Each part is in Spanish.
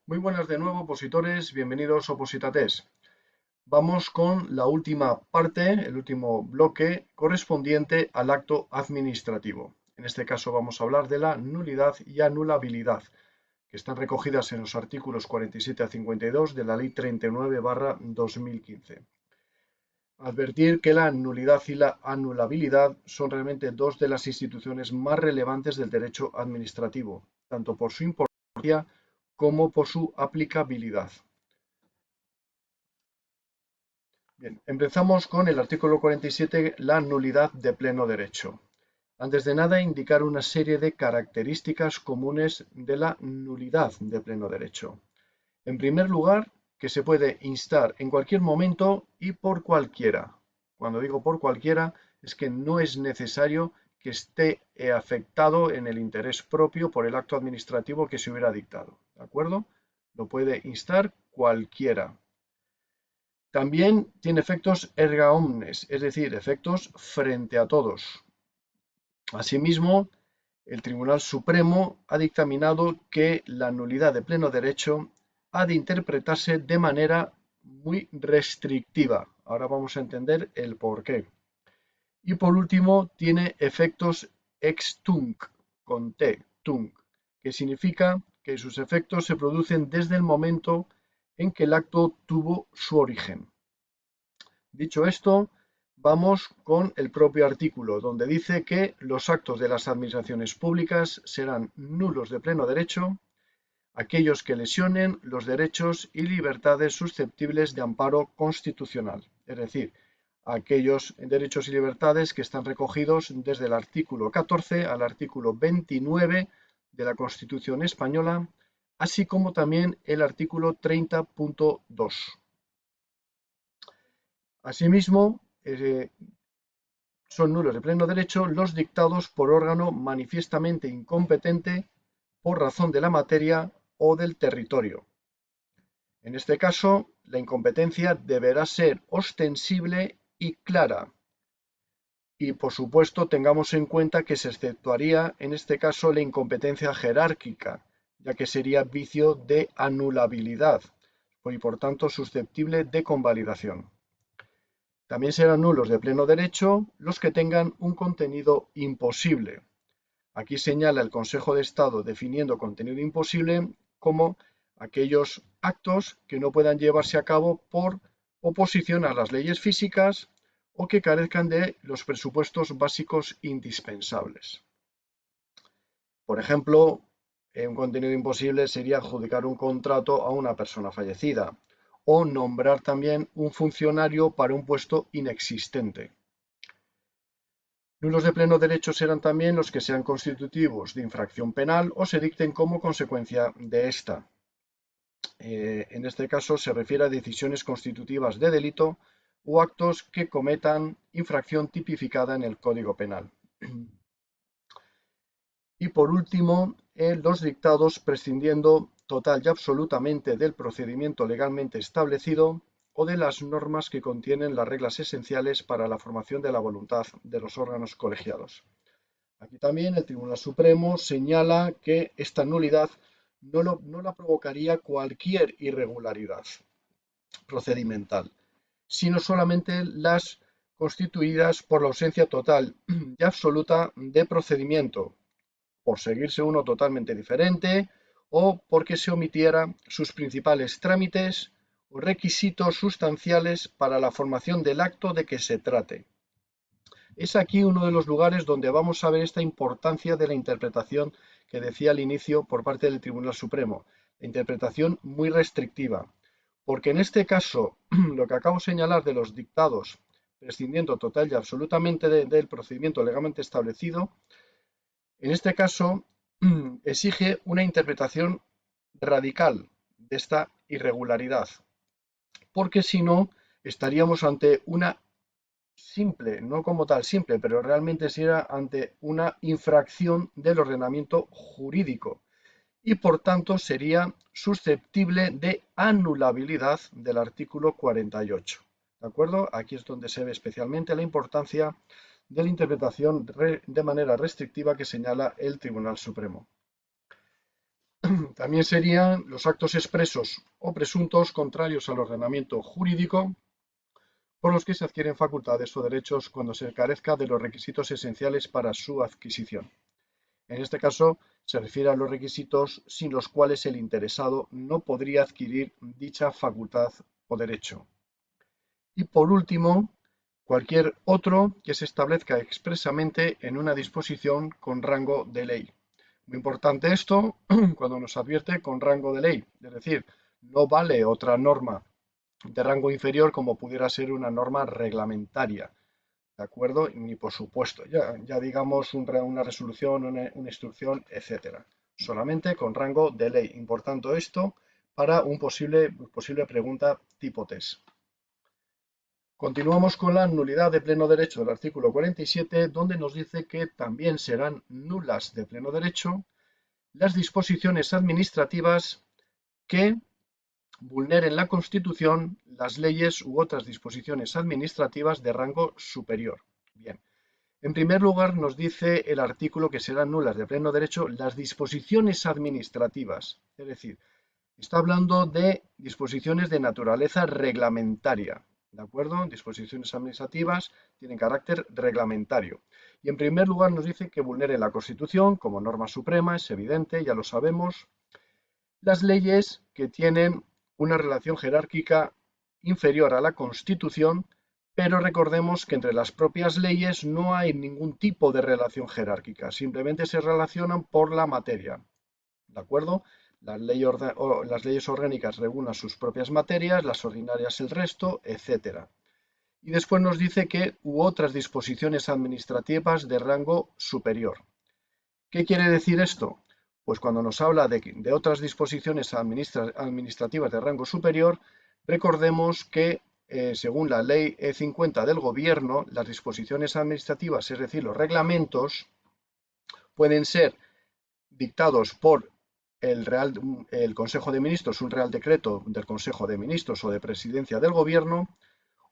Muy buenas de nuevo, opositores, bienvenidos a Opositates. Vamos con la última parte, el último bloque correspondiente al acto administrativo. En este caso vamos a hablar de la nulidad y anulabilidad, que están recogidas en los artículos 47 a 52 de la Ley 39/2015. Advertir que la nulidad y la anulabilidad son realmente dos de las instituciones más relevantes del derecho administrativo, tanto por su importancia como por su aplicabilidad. Bien, empezamos con el artículo 47, la nulidad de pleno derecho. Antes de nada, indicar una serie de características comunes de la nulidad de pleno derecho. En primer lugar, que se puede instar en cualquier momento y por cualquiera. Cuando digo por cualquiera, es que no es necesario que esté afectado en el interés propio por el acto administrativo que se hubiera dictado. ¿De acuerdo? Lo puede instar cualquiera. También tiene efectos erga omnes, es decir, efectos frente a todos. Asimismo, el Tribunal Supremo ha dictaminado que la nulidad de pleno derecho ha de interpretarse de manera muy restrictiva. Ahora vamos a entender el porqué. Y por último, tiene efectos ex tunc, con T, tunc, que significa que sus efectos se producen desde el momento en que el acto tuvo su origen. Dicho esto, vamos con el propio artículo, donde dice que los actos de las administraciones públicas serán nulos de pleno derecho aquellos que lesionen los derechos y libertades susceptibles de amparo constitucional, es decir, aquellos derechos y libertades que están recogidos desde el artículo 14 al artículo 29 de la Constitución española, así como también el artículo 30.2. Asimismo, son nulos de pleno derecho los dictados por órgano manifiestamente incompetente por razón de la materia o del territorio. En este caso, la incompetencia deberá ser ostensible y clara. Y, por supuesto, tengamos en cuenta que se exceptuaría, en este caso, la incompetencia jerárquica, ya que sería vicio de anulabilidad y, por tanto, susceptible de convalidación. También serán nulos de pleno derecho los que tengan un contenido imposible. Aquí señala el Consejo de Estado definiendo contenido imposible como aquellos actos que no puedan llevarse a cabo por oposición a las leyes físicas o que carezcan de los presupuestos básicos indispensables. Por ejemplo, un contenido imposible sería adjudicar un contrato a una persona fallecida o nombrar también un funcionario para un puesto inexistente. Nulos de pleno derecho serán también los que sean constitutivos de infracción penal o se dicten como consecuencia de esta. En este caso se refiere a decisiones constitutivas de delito o actos que cometan infracción tipificada en el Código Penal. Y por último, los dictados prescindiendo total y absolutamente del procedimiento legalmente establecido o de las normas que contienen las reglas esenciales para la formación de la voluntad de los órganos colegiados. Aquí también el Tribunal Supremo señala que esta nulidad no la provocaría cualquier irregularidad procedimental, sino solamente las constituidas por la ausencia total y absoluta de procedimiento, por seguirse uno totalmente diferente o porque se omitieran sus principales trámites o requisitos sustanciales para la formación del acto de que se trate. Es aquí uno de los lugares donde vamos a ver esta importancia de la interpretación que decía al inicio por parte del Tribunal Supremo, la interpretación muy restrictiva, porque en este caso lo que acabo de señalar de los dictados, prescindiendo total y absolutamente del procedimiento legalmente establecido, en este caso exige una interpretación radical de esta irregularidad, porque si no estaríamos ante una simple, no como tal simple, pero realmente si era ante una infracción del ordenamiento jurídico y por tanto sería susceptible de anulabilidad del artículo 48. ¿De acuerdo? Aquí es donde se ve especialmente la importancia de la interpretación de manera restrictiva que señala el Tribunal Supremo. También serían los actos expresos o presuntos contrarios al ordenamiento jurídico por los que se adquieren facultades o derechos cuando se carezca de los requisitos esenciales para su adquisición. En este caso, se refiere a los requisitos sin los cuales el interesado no podría adquirir dicha facultad o derecho. Y por último, cualquier otro que se establezca expresamente en una disposición con rango de ley. Muy importante esto cuando nos advierte con rango de ley, es decir, no vale otra norma de rango inferior como pudiera ser una norma reglamentaria, ¿de acuerdo? Ni por supuesto, ya digamos una resolución, una instrucción, etcétera. Solamente con rango de ley. Importante esto para una posible pregunta tipo test. Continuamos con la nulidad de pleno derecho del artículo 47, donde nos dice que también serán nulas de pleno derecho las disposiciones administrativas que vulneren la Constitución, las leyes u otras disposiciones administrativas de rango superior. Bien, en primer lugar nos dice el artículo que serán nulas de pleno derecho las disposiciones administrativas, es decir, está hablando de disposiciones de naturaleza reglamentaria, ¿de acuerdo? Disposiciones administrativas tienen carácter reglamentario. Y en primer lugar nos dice que vulneren la Constitución como norma suprema, es evidente, ya lo sabemos. Las leyes que tienen una relación jerárquica inferior a la Constitución, pero recordemos que entre las propias leyes no hay ningún tipo de relación jerárquica, simplemente se relacionan por la materia, ¿de acuerdo? Las leyes orgánicas regulan sus propias materias, las ordinarias el resto, etc. Y después nos dice que u otras disposiciones administrativas de rango superior. ¿Qué quiere decir esto? Pues cuando nos habla de otras disposiciones administrativas de rango superior, recordemos que según la ley 50 del gobierno, las disposiciones administrativas, es decir, los reglamentos, pueden ser dictados por el Consejo de Ministros, un Real Decreto del Consejo de Ministros o de Presidencia del Gobierno,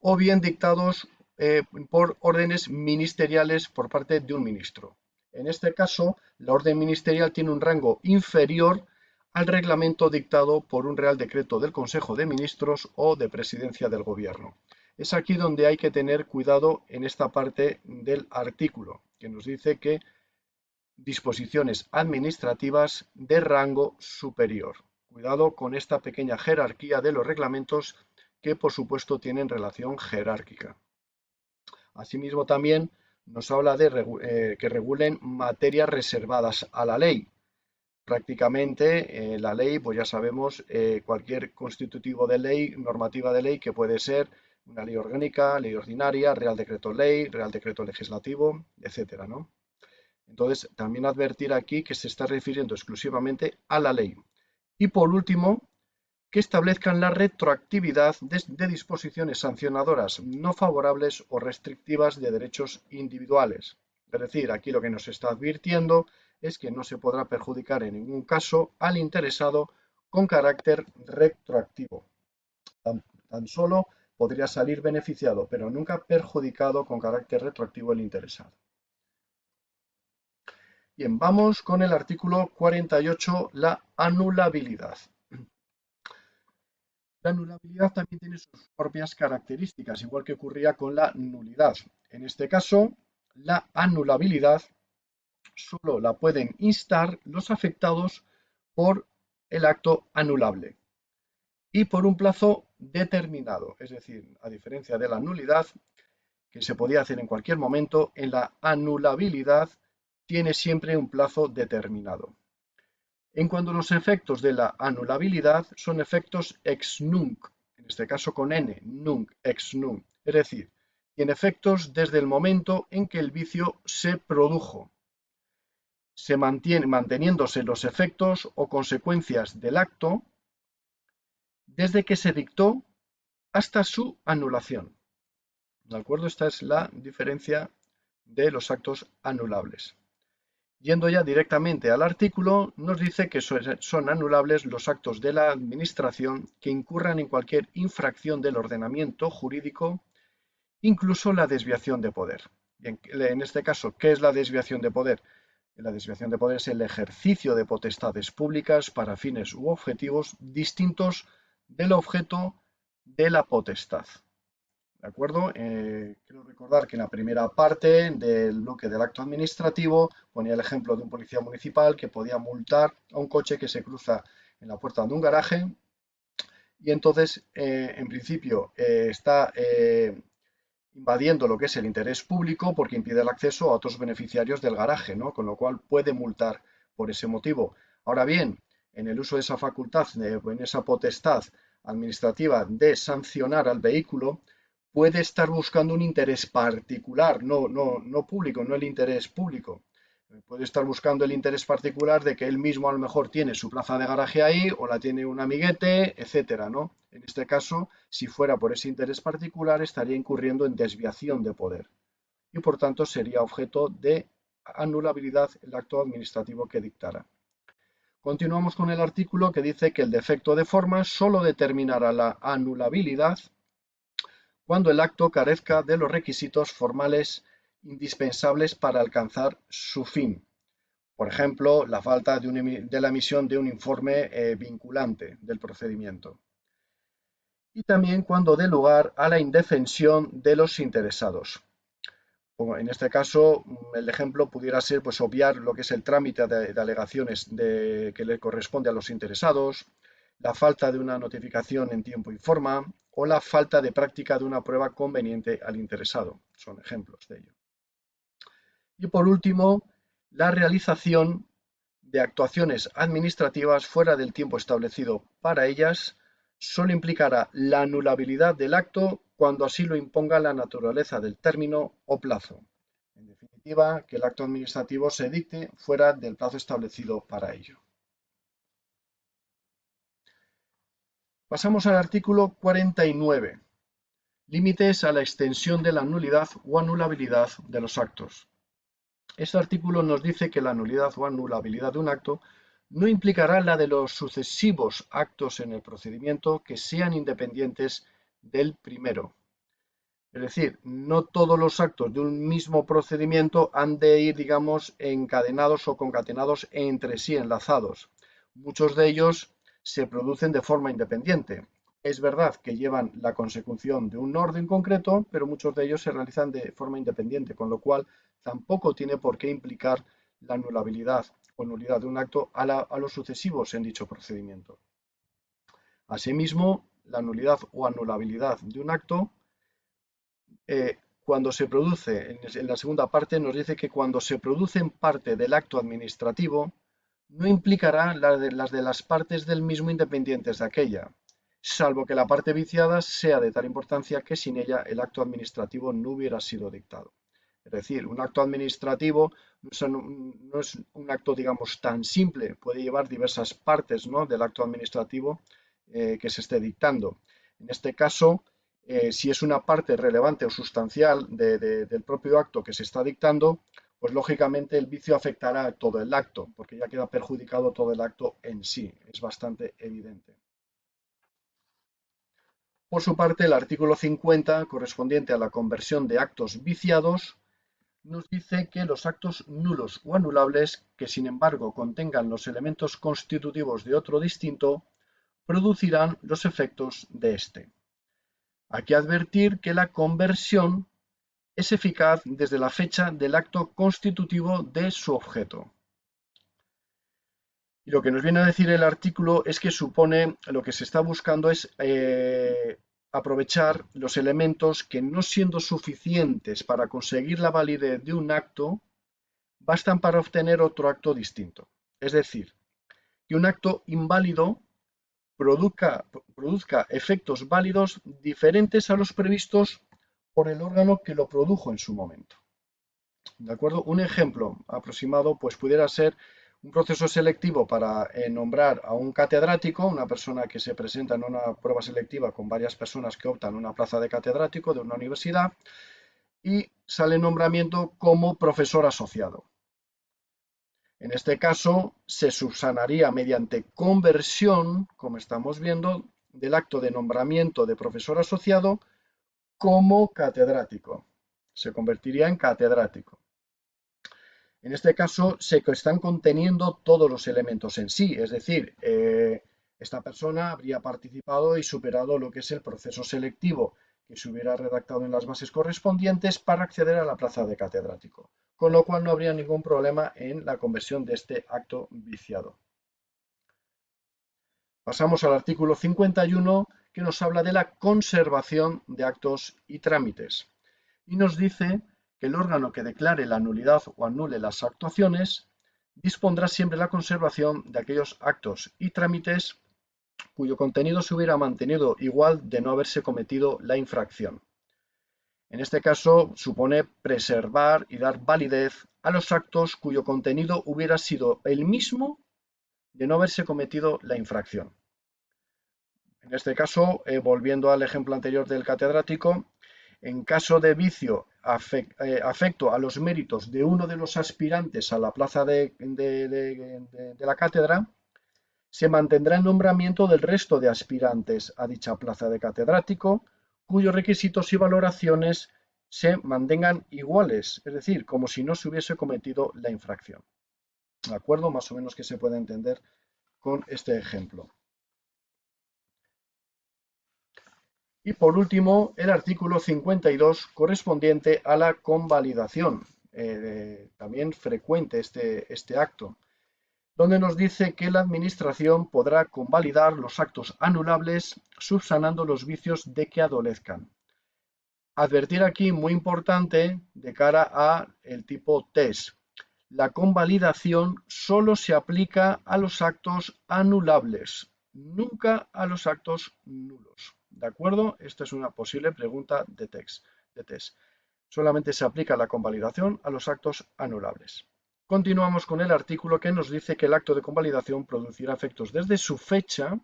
o bien dictados por órdenes ministeriales por parte de un ministro. En este caso, la orden ministerial tiene un rango inferior al reglamento dictado por un Real Decreto del Consejo de Ministros o de Presidencia del Gobierno. Es aquí donde hay que tener cuidado en esta parte del artículo, que nos dice que disposiciones administrativas de rango superior. Cuidado con esta pequeña jerarquía de los reglamentos que por supuesto tienen relación jerárquica. Asimismo también nos habla de que regulen materias reservadas a la ley. Prácticamente la ley, pues ya sabemos, cualquier constitutivo de ley, normativa de ley que puede ser una ley orgánica, ley ordinaria, real decreto ley, real decreto legislativo, etcétera, ¿no? Entonces, también advertir aquí que se está refiriendo exclusivamente a la ley. Y por último, que establezcan la retroactividad de disposiciones sancionadoras no favorables o restrictivas de derechos individuales. Es decir, aquí lo que nos está advirtiendo es que no se podrá perjudicar en ningún caso al interesado con carácter retroactivo. Tan solo podría salir beneficiado, pero nunca perjudicado con carácter retroactivo el interesado. Bien, vamos con el artículo 48, la anulabilidad. La anulabilidad también tiene sus propias características, igual que ocurría con la nulidad. En este caso, la anulabilidad solo la pueden instar los afectados por el acto anulable y por un plazo determinado. Es decir, a diferencia de la nulidad, que se podía hacer en cualquier momento, en la anulabilidad tiene siempre un plazo determinado. En cuanto a los efectos de la anulabilidad, son efectos ex nunc, en este caso con n, nunc, ex nunc, es decir, tiene efectos desde el momento en que el vicio se produjo, manteniéndose los efectos o consecuencias del acto desde que se dictó hasta su anulación. ¿De acuerdo? Esta es la diferencia de los actos anulables. Yendo ya directamente al artículo, nos dice que son anulables los actos de la Administración que incurran en cualquier infracción del ordenamiento jurídico, incluso la desviación de poder. En este caso, ¿qué es la desviación de poder? La desviación de poder es el ejercicio de potestades públicas para fines u objetivos distintos del objeto de la potestad. ¿De acuerdo? Quiero recordar que en la primera parte del bloque del acto administrativo ponía el ejemplo de un policía municipal que podía multar a un coche que se cruza en la puerta de un garaje y entonces, en principio, está invadiendo lo que es el interés público porque impide el acceso a otros beneficiarios del garaje, ¿no? Con lo cual puede multar por ese motivo. Ahora bien, en el uso de esa facultad, en esa potestad administrativa de sancionar al vehículo, puede estar buscando un interés particular, no público, no el interés público. Puede estar buscando el interés particular de que él mismo a lo mejor tiene su plaza de garaje ahí o la tiene un amiguete, etcétera, ¿no? En este caso, si fuera por ese interés particular, estaría incurriendo en desviación de poder y por tanto sería objeto de anulabilidad el acto administrativo que dictara. Continuamos con el artículo que dice que el defecto de forma solo determinará la anulabilidad cuando el acto carezca de los requisitos formales indispensables para alcanzar su fin. Por ejemplo, la falta de la emisión de un informe vinculante del procedimiento. Y también cuando dé lugar a la indefensión de los interesados. En este caso, el ejemplo pudiera ser pues, obviar lo que es el trámite de alegaciones que le corresponde a los interesados, la falta de una notificación en tiempo y forma o la falta de práctica de una prueba conveniente al interesado. Son ejemplos de ello. Y por último, la realización de actuaciones administrativas fuera del tiempo establecido para ellas solo implicará la anulabilidad del acto cuando así lo imponga la naturaleza del término o plazo. En definitiva, que el acto administrativo se dicte fuera del plazo establecido para ello. Pasamos al artículo 49. Límites a la extensión de la nulidad o anulabilidad de los actos. Este artículo nos dice que la nulidad o anulabilidad de un acto no implicará la de los sucesivos actos en el procedimiento que sean independientes del primero. Es decir, no todos los actos de un mismo procedimiento han de ir, digamos, encadenados o concatenados entre sí, enlazados. Muchos de ellos se producen de forma independiente. Es verdad que llevan la consecución de un orden concreto, pero muchos de ellos se realizan de forma independiente, con lo cual tampoco tiene por qué implicar la anulabilidad o nulidad de un acto a los sucesivos en dicho procedimiento. Asimismo, la nulidad o anulabilidad de un acto cuando se produce, en la segunda parte nos dice que cuando se produce en parte del acto administrativo, no implicará las de las partes del mismo independientes de aquella, salvo que la parte viciada sea de tal importancia que sin ella el acto administrativo no hubiera sido dictado. Es decir, un acto administrativo no es un acto, digamos, tan simple, puede llevar diversas partes, ¿no?, del acto administrativo que se esté dictando. En este caso, si es una parte relevante o sustancial del propio acto que se está dictando, pues lógicamente el vicio afectará a todo el acto, porque ya queda perjudicado todo el acto en sí, es bastante evidente. Por su parte, el artículo 50, correspondiente a la conversión de actos viciados, nos dice que los actos nulos o anulables, que sin embargo contengan los elementos constitutivos de otro distinto, producirán los efectos de este. Hay que advertir que la conversión es eficaz desde la fecha del acto constitutivo de su objeto. Y lo que nos viene a decir el artículo es que supone, lo que se está buscando es aprovechar los elementos que, no siendo suficientes para conseguir la validez de un acto, bastan para obtener otro acto distinto. Es decir, que un acto inválido produzca efectos válidos diferentes a los previstos por el órgano que lo produjo en su momento. ¿De acuerdo? Un ejemplo aproximado pues pudiera ser un proceso selectivo para nombrar a un catedrático, una persona que se presenta en una prueba selectiva con varias personas que optan una plaza de catedrático de una universidad y sale nombramiento como profesor asociado. En este caso, se subsanaría mediante conversión, como estamos viendo, del acto de nombramiento de profesor asociado como catedrático. Se convertiría en catedrático. En este caso se están conteniendo todos los elementos en sí, es decir, esta persona habría participado y superado lo que es el proceso selectivo que se hubiera redactado en las bases correspondientes para acceder a la plaza de catedrático, con lo cual no habría ningún problema en la conversión de este acto viciado. Pasamos al artículo 51, que nos habla de la conservación de actos y trámites. Y nos dice que el órgano que declare la nulidad o anule las actuaciones dispondrá siempre la conservación de aquellos actos y trámites cuyo contenido se hubiera mantenido igual de no haberse cometido la infracción. En este caso, supone preservar y dar validez a los actos cuyo contenido hubiera sido el mismo de no haberse cometido la infracción. En este caso, volviendo al ejemplo anterior del catedrático, en caso de vicio afecto a los méritos de uno de los aspirantes a la plaza de la cátedra, se mantendrá el nombramiento del resto de aspirantes a dicha plaza de catedrático, cuyos requisitos y valoraciones se mantengan iguales, es decir, como si no se hubiese cometido la infracción. ¿De acuerdo? Más o menos que se puede entender con este ejemplo. Y por último, el artículo 52 correspondiente a la convalidación, también frecuente este acto, donde nos dice que la Administración podrá convalidar los actos anulables subsanando los vicios de que adolezcan. Advertir aquí, muy importante, de cara a el tipo test. La convalidación solo se aplica a los actos anulables, nunca a los actos nulos. ¿De acuerdo? Esta es una posible pregunta de test. Solamente se aplica la convalidación a los actos anulables. Continuamos con el artículo que nos dice que el acto de convalidación producirá efectos desde su fecha,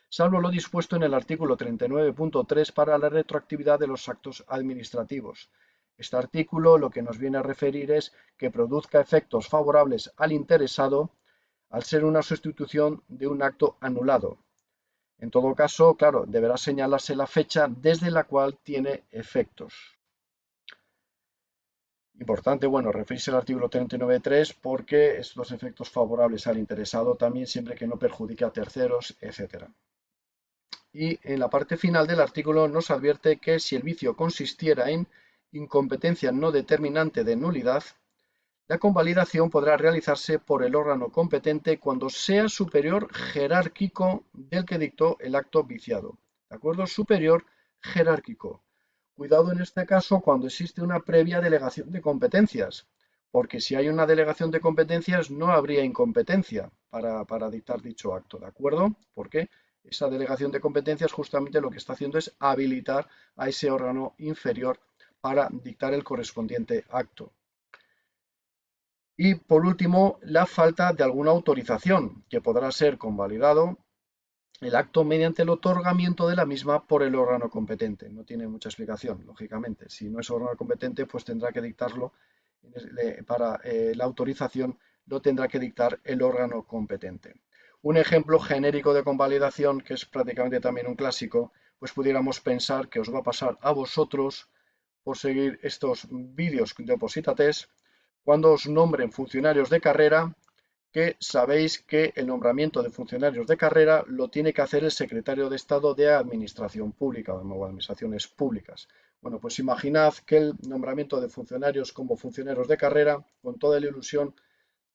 salvo lo dispuesto en el artículo 39.3 para la retroactividad de los actos administrativos. Este artículo lo que nos viene a referir es que produzca efectos favorables al interesado al ser una sustitución de un acto anulado. En todo caso, claro, deberá señalarse la fecha desde la cual tiene efectos. Importante, bueno, referirse al artículo 39.3 porque estos efectos favorables al interesado también siempre que no perjudique a terceros, etc. Y en la parte final del artículo nos advierte que si el vicio consistiera en incompetencia no determinante de nulidad, la convalidación podrá realizarse por el órgano competente cuando sea superior jerárquico del que dictó el acto viciado. ¿De acuerdo? Superior jerárquico. Cuidado en este caso cuando existe una previa delegación de competencias, porque si hay una delegación de competencias no habría incompetencia para dictar dicho acto, ¿de acuerdo? Porque esa delegación de competencias justamente lo que está haciendo es habilitar a ese órgano inferior para dictar el correspondiente acto. Y por último, la falta de alguna autorización, que podrá ser convalidado el acto mediante el otorgamiento de la misma por el órgano competente. No tiene mucha explicación, lógicamente. Si no es órgano competente, pues tendrá que dictarlo para la autorización, lo tendrá que dictar el órgano competente. Un ejemplo genérico de convalidación, que es prácticamente también un clásico, pues pudiéramos pensar que os va a pasar a vosotros por seguir estos vídeos de Oposita Test, cuando os nombren funcionarios de carrera, que sabéis que el nombramiento de funcionarios de carrera lo tiene que hacer el secretario de Estado de Administración Pública o Administraciones Públicas. Bueno, pues imaginad que el nombramiento de funcionarios como funcionarios de carrera, con toda la ilusión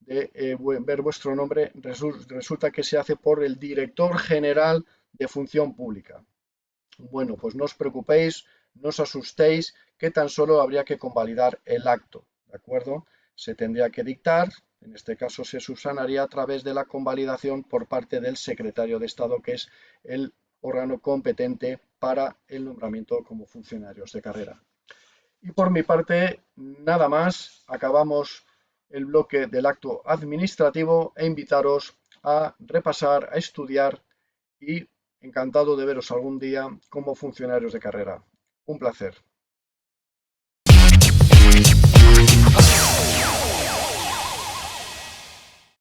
de ver vuestro nombre, resulta que se hace por el director general de Función Pública. Bueno, pues no os preocupéis, no os asustéis, que tan solo habría que convalidar el acto, ¿de acuerdo? Se tendría que dictar. En este caso se subsanaría a través de la convalidación por parte del secretario de Estado, que es el órgano competente para el nombramiento como funcionarios de carrera. Y por mi parte, nada más. Acabamos el bloque del acto administrativo e invitaros a repasar, a estudiar y encantado de veros algún día como funcionarios de carrera. Un placer.